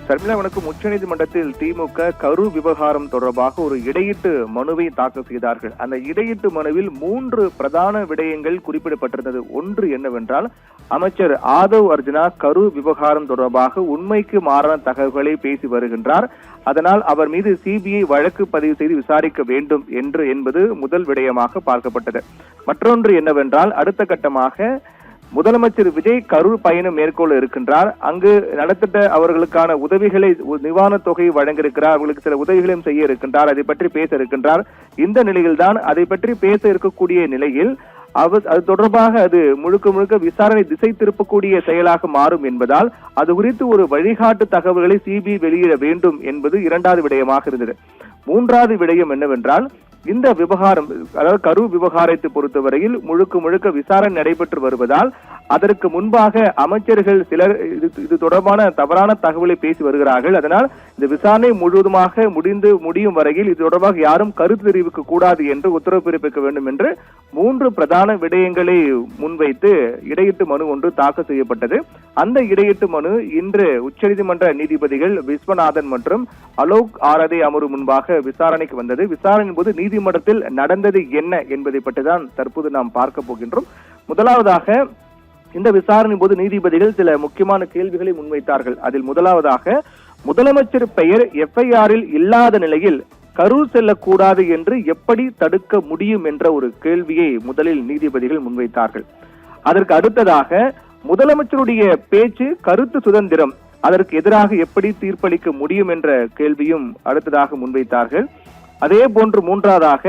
சர்மிளா, வணக்கம். உச்சநீதிமன்றத்தில் திமுக கரூர் விவகாரம் தொடர்பாக ஒரு இடையீட்டு மனுவை தாக்கல் செய்தார்கள். அந்த இடையீட்டு மனுவில் 3 பிரதான விடயங்கள் குறிப்பிடப்பட்டிருந்தது. ஒன்று என்னவென்றால், அமைச்சர் ஆதவ் அர்ஜுனா கரூர் விவகாரம் தொடர்பாக உண்மைக்கு மாறான தகவல்களை பேசி வருகின்றார், அதனால் அவர் மீது சிபிஐ வழக்கு பதிவு செய்து விசாரிக்க வேண்டும் என்பது முதல் விடயமாக பார்க்கப்பட்டது. மற்றொன்று என்னவென்றால், அடுத்த கட்டமாக முதலமைச்சர் விஜய் கரூர் பயணம் மேற்கொள்ள இருக்கின்றார். அங்கு நடத்திட்ட அவர்களுக்கான உதவிகளை, நிவாரணத் தொகையை வழங்கியிருக்கிறார், அவர்களுக்கு சில உதவிகளையும் செய்ய இருக்கின்றார், அதை பற்றி பேச இருக்கின்றார். இந்த நிலையில்தான் அதை பற்றி பேச இருக்கக்கூடிய நிலையில் அது தொடர்பாக அது முழுக்க விசாரணை திசை திருப்பக்கூடிய செயலாக மாறும் என்பதால் அது குறித்து ஒரு வழிகாட்டு தகவல்களை சிபிஐ வெளியிட வேண்டும் என்பது இரண்டாவது விடயமாக இருந்தது. மூன்றாவது விடயம் என்னவென்றால், இந்த விவகாரம், அதாவது கரூர் விவகாரத்தை பொறுத்தவரையில் முழுக்க விசாரணை நடைபெற்று வருவதால் அதற்கு முன்பாக அமைச்சர்கள் சிலர் இது தொடர்பான தவறான தகவலை பேசி வருகிறார்கள். அதனால் இந்த விசாரணை முழுவதுமாக முடியும் வரையில் இது தொடர்பாக யாரும் கருத்து தெரிவிக்க கூடாது என்று உத்தரவு பிறப்பிக்க வேண்டும் என்று 3 பிரதான விடயங்களை முன்வைத்து இடையீட்டு மனு ஒன்று தாக்கல் செய்யப்பட்டது. அந்த இடையீட்டு மனு இன்று உச்சநீதிமன்ற நீதிபதிகள் விஸ்வநாதன் மற்றும் அலோக் ஆராதே அமர்வு முன்பாக விசாரணைக்கு வந்தது. விசாரணையின் போது நீதிமன்றத்தில் நடந்தது என்ன என்பதை பற்றி தான் தற்போது நாம் பார்க்க போகின்றோம். முதலாவதாக, இந்த விசாரணையின் போது நீதிபதிகள் சில முக்கியமான கேள்விகளை முன்வைத்தார்கள். அதில் முதலாவதாக, முதலமைச்சர் பெயர் எஃப்ஐஆரில் இல்லாத நிலையில் கரூர் செல்லக்கூடாது என்று எப்படி தடுக்க முடியும் என்ற ஒரு கேள்வியை முதலில் நீதிபதிகள் முன்வைத்தார்கள். அதற்கு அடுத்ததாக, முதலமைச்சருடைய பேச்சு கருத்து சுதந்திரம், அதற்கு எதிராக எப்படி தீர்ப்பளிக்க முடியும் என்ற கேள்வியும் அடுத்ததாக முன்வைத்தார்கள். அதே போன்று மூன்றாவதாக,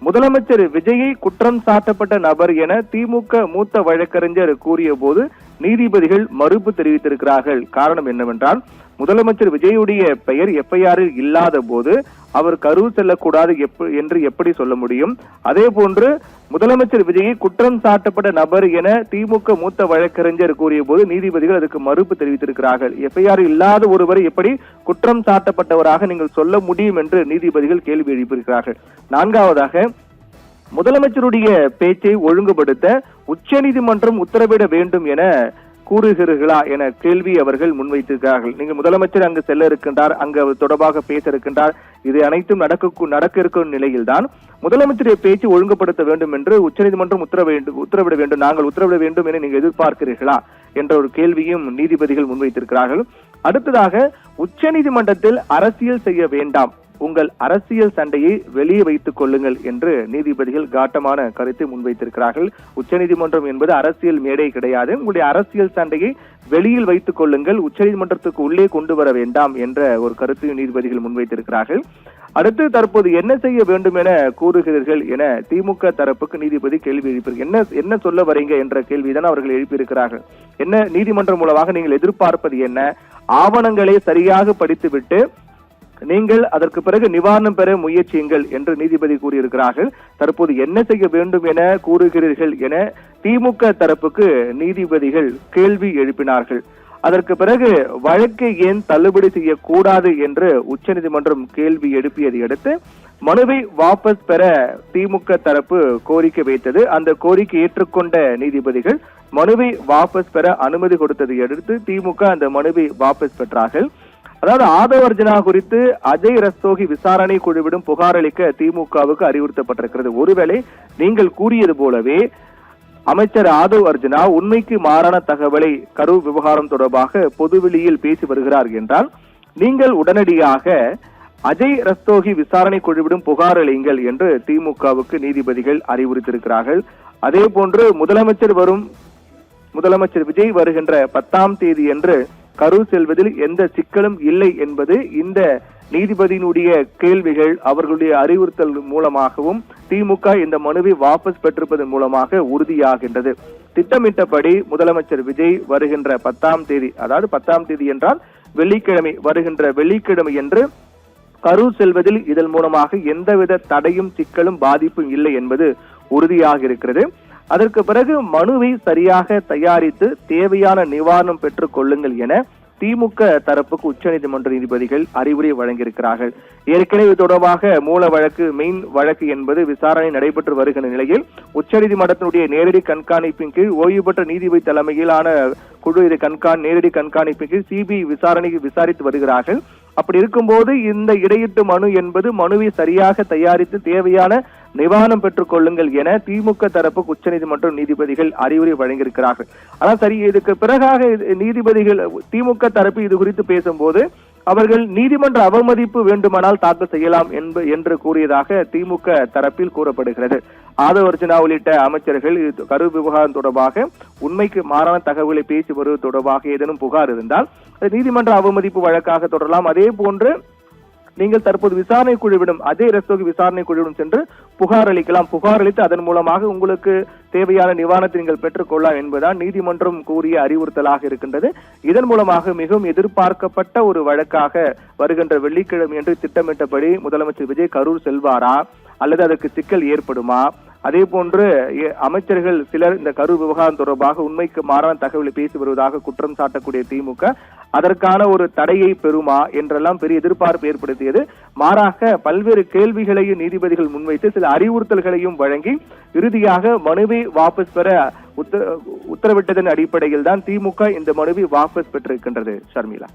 முதலமைச்சர் விஜயை குற்றம் சாட்டப்பட்ட நபர் என திமுக மூத்த வழக்கறிஞர் கூறிய போது நீதிபதிகள் மறுப்பு தெரிவித்திருக்கிறார்கள். காரணம் என்னவென்றால், முதலமைச்சர் விஜயுடைய பெயர் எஃப்ஐஆரில் இல்லாத போது அவர் கரூர் செல்லக்கூடாது என்று எப்படி சொல்ல முடியும்? அதே போன்று முதலமைச்சர் விஜயை குற்றம் சாட்டப்பட்ட நபர் என திமுக மூத்த வழக்கறிஞர் கூறிய போது நீதிபதிகள் அதுக்கு மறுப்பு தெரிவித்திருக்கிறார்கள். எஃப்ஐஆர் இல்லாத ஒருவரை எப்படி குற்றம் சாட்டப்பட்டவராக நீங்கள் சொல்ல முடியும் என்று நீதிபதிகள் கேள்வி எழுப்பியிருக்கிறார்கள். நான்காவதாக, முதலமைச்சருடைய பேச்சை ஒழுங்குபடுத்த உச்சநீதிமன்றம் உத்தரவிட வேண்டும் என கூறுகிறீர்களா என கேள்வி அவர்கள் முன்வைத்திருக்கிறார்கள். நீங்கள் முதலமைச்சர் அங்கு செல்ல இருக்கின்றார், அங்கு அவர் தொடர்பாக பேச இருக்கின்றார், இது அனைத்தும் நடக்க இருக்கும் நிலையில்தான் முதலமைச்சருடைய பேச்சு ஒழுங்குபடுத்த வேண்டும் என்று உச்சநீதிமன்றம் உத்தரவிட வேண்டும், நாங்கள் உத்தரவிட வேண்டும் என நீங்கள் எதிர்பார்க்கிறீர்களா என்ற ஒரு கேள்வியும் நீதிபதிகள் முன்வைத்திருக்கிறார்கள். அடுத்ததாக, உச்சநீதிமன்றத்தில் அரசியல் செய்ய வேண்டாம், உங்கள் அரசியல் சண்டையை வெளியே வைத்துக் கொள்ளுங்கள் என்று நீதிபதிகள் காட்டமான கருத்தை முன்வைத்திருக்கிறார்கள். உச்சநீதிமன்றம் என்பது அரசியல் மேடை கிடையாது, உங்களுடைய அரசியல் சண்டையை வெளியில் வைத்துக் கொள்ளுங்கள், உச்சநீதிமன்றத்துக்கு உள்ளே கொண்டு வர வேண்டாம் என்ற ஒரு கருத்தையும் நீதிபதிகள் முன்வைத்திருக்கிறார்கள். அடுத்து, தற்போது என்ன செய்ய வேண்டும் என கூறுகிறீர்கள் என திமுக தரப்புக்கு நீதிபதி கேள்வி எழுப்பியிருக்கிறார். என்ன சொல்ல வரீங்க என்ற கேள்விதான் அவர்கள் எழுப்பியிருக்கிறார்கள். என்ன நீதிமன்றம் மூலமாக நீங்கள் எதிர்பார்ப்பது என்ன? ஆவணங்களை சரியாக படித்துவிட்டு நீங்கள் அதற்கு பிறகு நிவாரணம் பெற முயற்சியுங்கள் என்று நீதிபதி கூறியிருக்கிறார்கள். தற்போது என்ன செய்ய வேண்டும் என கூறுகிறீர்கள் என திமுக தரப்புக்கு நீதிபதிகள் கேள்வி எழுப்பினார்கள். அதற்கு பிறகு வழக்கை ஏன் தள்ளுபடி செய்யக்கூடாது என்று உச்சநீதிமன்றம் கேள்வி எழுப்பியதை அடுத்து மனுவை வாபஸ் பெற திமுக தரப்பு கோரிக்கை வைத்தது. அந்த கோரிக்கை ஏற்றுக்கொண்ட நீதிபதிகள் மனுவை வாபஸ் பெற அனுமதி கொடுத்ததை அடுத்து திமுக அந்த மனுவை வாபஸ் பெற்றார்கள். அதாவது, ஆதவ் அர்ஜுனா குறித்து அஜய் ரஸ்தோகி விசாரணை குழுவிடம் புகார் அளிக்க திமுகவுக்கு அறிவுறுத்தப்பட்டிருக்கிறது. ஒருவேளை நீங்கள் கூறியது போலவே அமைச்சர் ஆதவ் அர்ஜுனா உண்மைக்கு மாறான தகவலை கரூர் விவகாரம் தொடர்பாக பொதுவெளியில் பேசி வருகிறார் என்றால், நீங்கள் உடனடியாக அஜய் ரஸ்தோகி விசாரணை குழுவிடம் புகார் அளியுங்கள் என்று திமுகவுக்கு நீதிபதிகள் அறிவுறுத்தியிருக்கிறார்கள். அதே போன்று முதலமைச்சர் விஜய் வருகின்ற 10ஆம் தேதி என்று கரூர் செல்வதில் எந்த சிக்கலும் இல்லை என்பது இந்த நீதிபதியினுடைய கேள்விகள், அவர்களுடைய அறிவுறுத்தல் மூலமாகவும் திமுக இந்த மனுவை வாபஸ் பெற்றிருப்பதன் மூலமாக உறுதியாகின்றது. திட்டமிட்டபடி முதலமைச்சர் விஜய் வருகின்ற 10ஆம் தேதி, அதாவது 10ஆம் தேதி என்றால் வெள்ளிக்கிழமை, வருகின்ற வெள்ளிக்கிழமை என்று கரூர் செல்வதில் இதன் மூலமாக எந்தவித தடையும் சிக்கலும் பாதிப்பும் இல்லை என்பது உறுதியாக இருக்கிறது. அதற்கு பிறகு மனுவை சரியாக தயாரித்து தேவையான நிவாரணம் பெற்றுக் கொள்ளுங்கள் என திமுக தரப்புக்கு உச்சநீதிமன்ற நீதிபதிகள் அறிவுரை வழங்கியிருக்கிறார்கள். ஏற்கனவே தொடர்பாக மூல வழக்கு மெயின் வழக்கு என்பது விசாரணை நடைபெற்று வருகின்ற நிலையில் உச்சநீதிமன்றத்தினுடைய நேரடி கண்காணிப்பின் கீழ் ஓய்வு பெற்ற நீதிபதி தலைமையிலான குழு இது நேரடி கண்காணிப்பின் கீழ் சிபிஐ விசாரித்து வருகிறார்கள். அப்படி இருக்கும்போது இந்த இடையீட்டு மனு என்பது மனுவை சரியாக தயாரித்து தேவையான நிவாரணம் பெற்றுக் கொள்ளுங்கள் என திமுக தரப்புக்கு உச்சநீதிமன்ற நீதிபதிகள் அறிவுரை வழங்கியிருக்கிறார்கள். ஆனால் சரி, இதுக்கு பிறகாக நீதிபதிகள் திமுக தரப்பு இது குறித்து பேசும்போது அவர்கள் நீதிமன்ற அவமதிப்பு வேண்டுமானால் தாக்கல் செய்யலாம் என்று கூறியதாக திமுக தரப்பில் கூறப்படுகிறது. ஆதவ அர்ஜுனா உள்ளிட்ட அமைச்சர்கள் கரூர் விவகாரம் தொடர்பாக உண்மைக்கு மாறான தகவல்களை பேசி வருவது தொடர்பாக ஏதேனும் புகார் இருந்தால் நீதிமன்ற அவமதிப்பு வழக்காக தொடரலாம். அதே போன்று நீங்கள் தற்போது விசாரணை குழுவிடம் அதே ரஸ்தோகி விசாரணை குழுவிடம் சென்று புகார் அளிக்கலாம். புகார் அளித்து அதன் மூலமாக உங்களுக்கு தேவையான நிவாரணத்தை நீங்கள் பெற்றுக்கொள்ளலாம் என்பதுதான் நீதிமன்றம் கூறிய அறிவுறுத்தலாக இருக்கின்றது. இதன் மூலமாக மிகவும் எதிர்பார்க்கப்பட்ட ஒரு வழக்காக வருகின்ற வெள்ளிக்கிழமை என்று திட்டமிட்டபடி முதலமைச்சர் விஜய் கரூர் செல்வாரா அல்லது அதற்கு சிக்கல் ஏற்படுமா? அதே போன்று அமைச்சர்கள் சிலர் இந்த கரூர் விவகாரம் தொடர்பாக உண்மைக்கு மாறான தகவலை பேசி வருவதாக குற்றம் சாட்டக்கூடிய திமுக அதற்கான ஒரு தடையை பெறுமா என்றெல்லாம் பெரிய எதிர்பார்ப்பு ஏற்படுத்தியது. மாறாக பல்வேறு கேள்விகளையும் நீதிபதிகள் முன்வைத்து சில அறிவுறுத்தல்களையும் வழங்கி இறுதியாக மனுவை வாபஸ் பெற உத்தரவிட்டதன் அடிப்படையில் தான் திமுக இந்த மனுவை வாபஸ் பெற்றிருக்கின்றது. ஷர்மிளா.